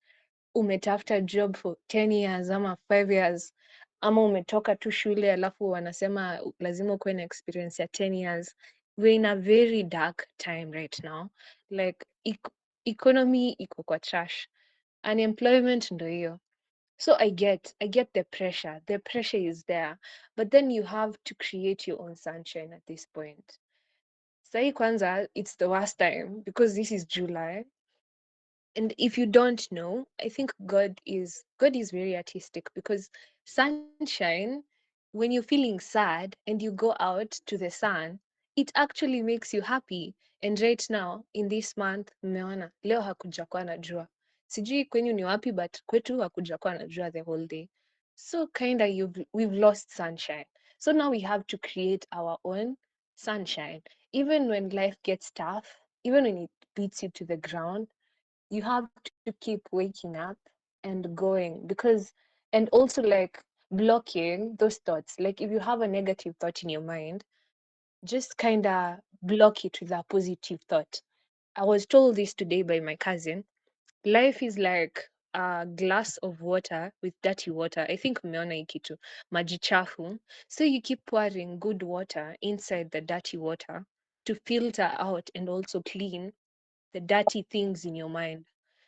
umetafuta job for 10 years ama 5 years ama umetoka tu shule alafu wanasema lazima ukuwe na experience ya 10 years. We're in a very dark time right now. Like economy iko kwa trash. Unemployment ndo hiyo. So I get the pressure. The pressure is there. But then you have to create your own sunshine at this point. Sahi kwanza, it's the worst time because this is July. And if you don't know, I think God is very artistic because sunshine, when you're feeling sad and you go out to the sun, it actually makes you happy. And right now in this month, mmeona leo hakujakuwa na jua. Sijui kwenyu ni wapi, but kwetu hakujakuwa na jua the whole day. So kinda we've lost sunshine. So now we have to create our own sunshine. Even when life gets tough, even when it beats you to the ground, you have to keep waking up and going, because, and also like blocking those thoughts. Like if you have a negative thought in your mind, just kind of block it with a positive thought. I was told this today by my cousin. Life is like a glass of water with dirty water. I think umeona hii kitu, maji chafu. So you keep pouring good water inside the dirty water to filter out and also clean the dirty things in your mind.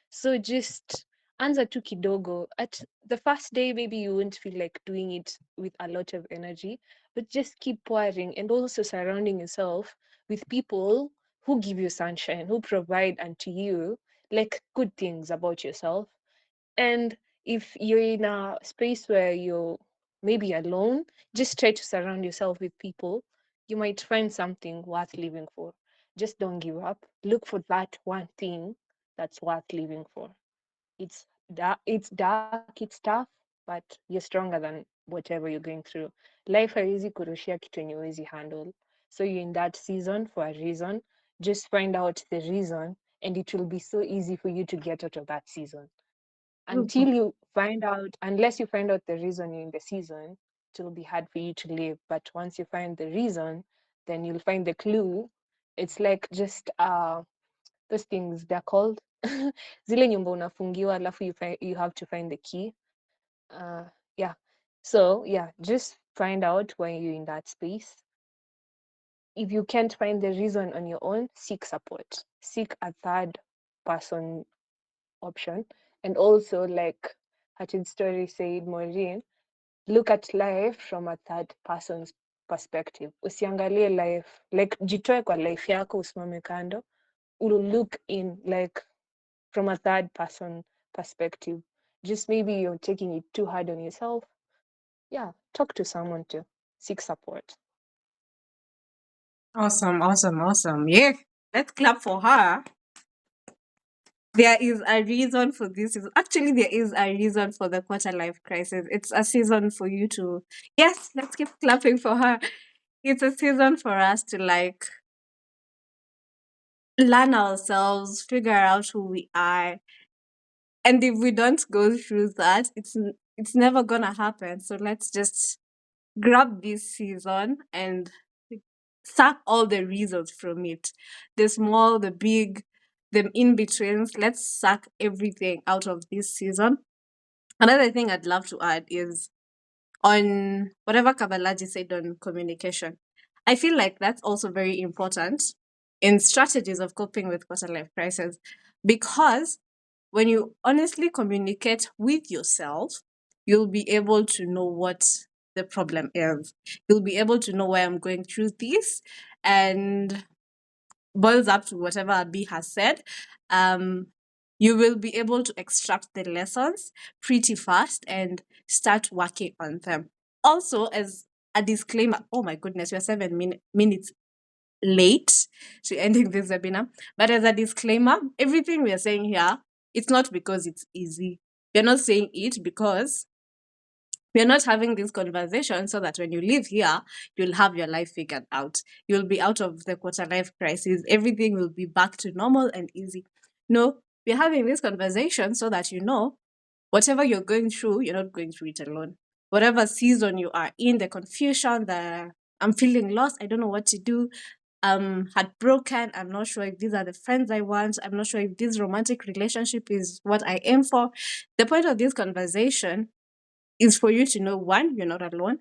So just anza tu kidogo. At the first day, maybe you won't feel like doing it with a lot of energy, but just keep pouring and also surrounding yourself with people who give you sunshine, who provide unto you like good things about yourself. And if you're in a space where you're maybe alone, just try to surround yourself with people. You might find something worth living for. Just don't give up. Look for that one thing that's worth living for. It's dark, it's tough, but you're stronger than whatever you're going through. Life haiwezi kurushia kitu yenye huwezi handle. So you're in that season for a reason. Just find out the reason, and it will be so easy for you to get out of that season. Until you find out, unless you find out the reason you're in the season, it will be hard for you to live. But once you find the reason, then you'll find the clue. It's like just those things they're called zile nyumba unafungiwa alafu you have to find the key. Yeah, so yeah, just find out when you're in that space. If you can't find the reason on your own, seek support, seek a third person option. And also, like Hatid's story said, Maureen, look at life from a third person's perspective. Usiangalie life like jitoe kwa life yako, usimame kando. Look in like from a third person perspective. Just maybe you're taking it too hard on yourself. Yeah, talk to someone to seek support. Awesome, awesome, awesome. Yeah, let's clap for her. There is a reason for this. Actually, there is a reason for the quarter life crisis. It's a season for you to, yes, let's keep clapping for her. It's a season for us to like learn ourselves, figure out who we are. And if we don't go through that, it's never gonna happen. So let's just grab this season and suck all the reasons from it. The small, the big, the in betweens. Let's suck everything out of this season. Another thing I'd love to add is on whatever Kabalaji said on communication. I feel like that's also very important in strategies of coping with quarter life crisis, because when you honestly communicate with yourself, you'll be able to know what the problem is. You'll be able to know why I'm going through this, and boils up to whatever Abi has said. Um, you will be able to extract the lessons pretty fast and start working on them. Also, as a disclaimer, oh my goodness, we're 7 minutes late to ending this webinar. But as a disclaimer, everything we are saying here, it's not because it's easy. We're not saying it because we're not having this conversation so that when you leave here, you'll have your life figured out. You'll be out of the quarter life crisis. Everything will be back to normal and easy. No, we're having this conversation so that you know whatever you're going through, you're not going through it alone. Whatever season you are in, the confusion, the I'm feeling lost, I don't know what to do, heartbroken, I'm not sure if these are the friends I want, I'm not sure if this romantic relationship is what I aim for. The point of this conversation is for you to know, one, you're not alone.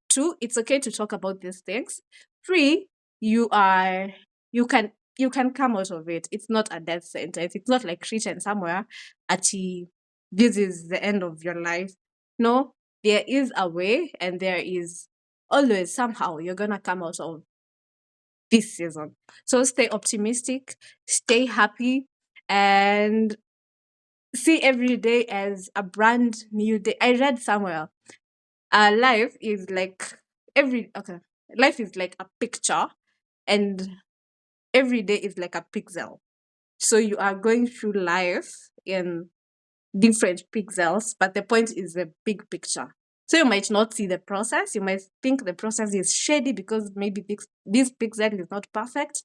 Two, it's okay to talk about these things. Three, you are you can come out of it. It's not a death sentence. It's not like written somewhere at this is the end of your life. No, there is a way, and there is always somehow you're gonna come out of this season. So stay optimistic, stay happy, and see every day as a brand new day. I read somewhere life is like life is like a picture, and every day is like a pixel. So you are going through life in different pixels, but the point is the big picture. So you might not see the process. You might think the process is shady because maybe this pixel is not perfect,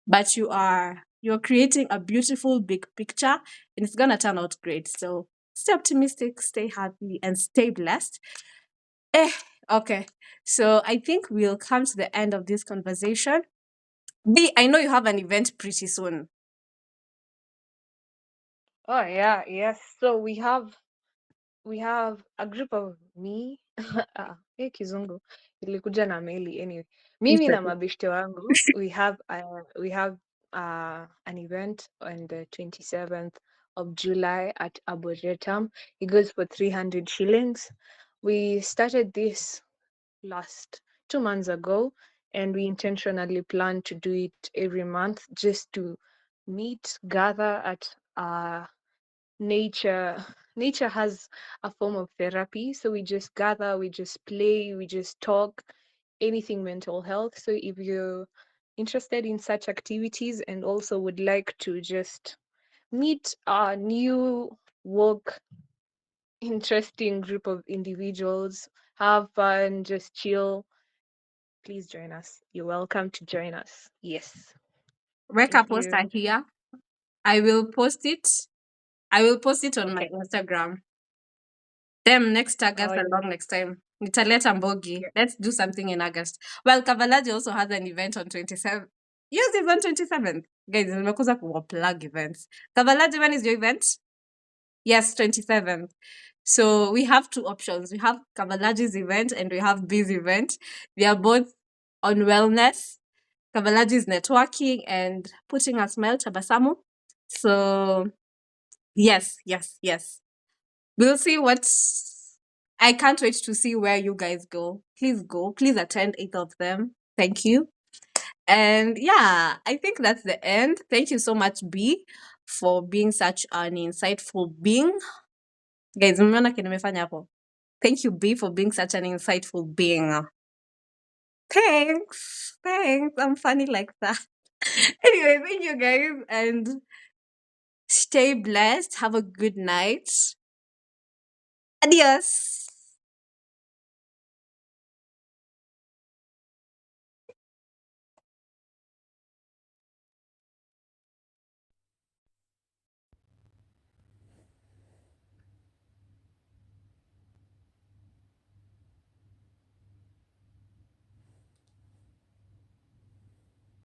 but you are You're creating a beautiful big picture and it's going to turn out great. So stay optimistic, stay happy, and stay blessed. Eh, okay. So I think we'll come to the end of this conversation. B, I know you have an event pretty soon. Oh yeah, yes. So we have a group of me kizungu ilikuja na meli anyway. Mimi na mabeshte wangu we have an event on the 27th of July at Arboretum. It goes for 300 shillings. We started this last 2 months ago, and we intentionally plan to do it every month just to meet, gather at nature. Nature has a form of therapy, so we just gather, we just play, we just talk, anything mental health. So if you're interested in such activities and also would like to just meet a new work interesting group of individuals, have fun, just chill, please join us. You're welcome to join us. Yes. Weka Thank poster you. here. I will post it. I will post it on my Okay. Instagram. Them next Oh, August yeah. along next time. Nitaleta Mbogi. Yeah. Let's do something in August. Well, Kavalaji also has an event on 27th. Yes, event 27th. Guys, nimekuza kuwa plug events. Kavalaji, when is your event? Yes, 27th. So we have two options. We have Kavalaji's event and we have B's event. They are both on wellness. Kavalaji is networking and putting a smile, tabasamu. So yes, yes, yes. We'll see what's. I can't wait to see where you guys go. Please go. Please attend 8 of them. Thank you. And yeah, I think that's the end. Thank you so much, B, for being such an insightful being. Guys, mmeona kenye nimefanya hapo? Thank you, B, for being such an insightful being. Thanks. Thanks. I'm funny like that. Anyway, thank you guys and stay blessed. Have a good night. Adios.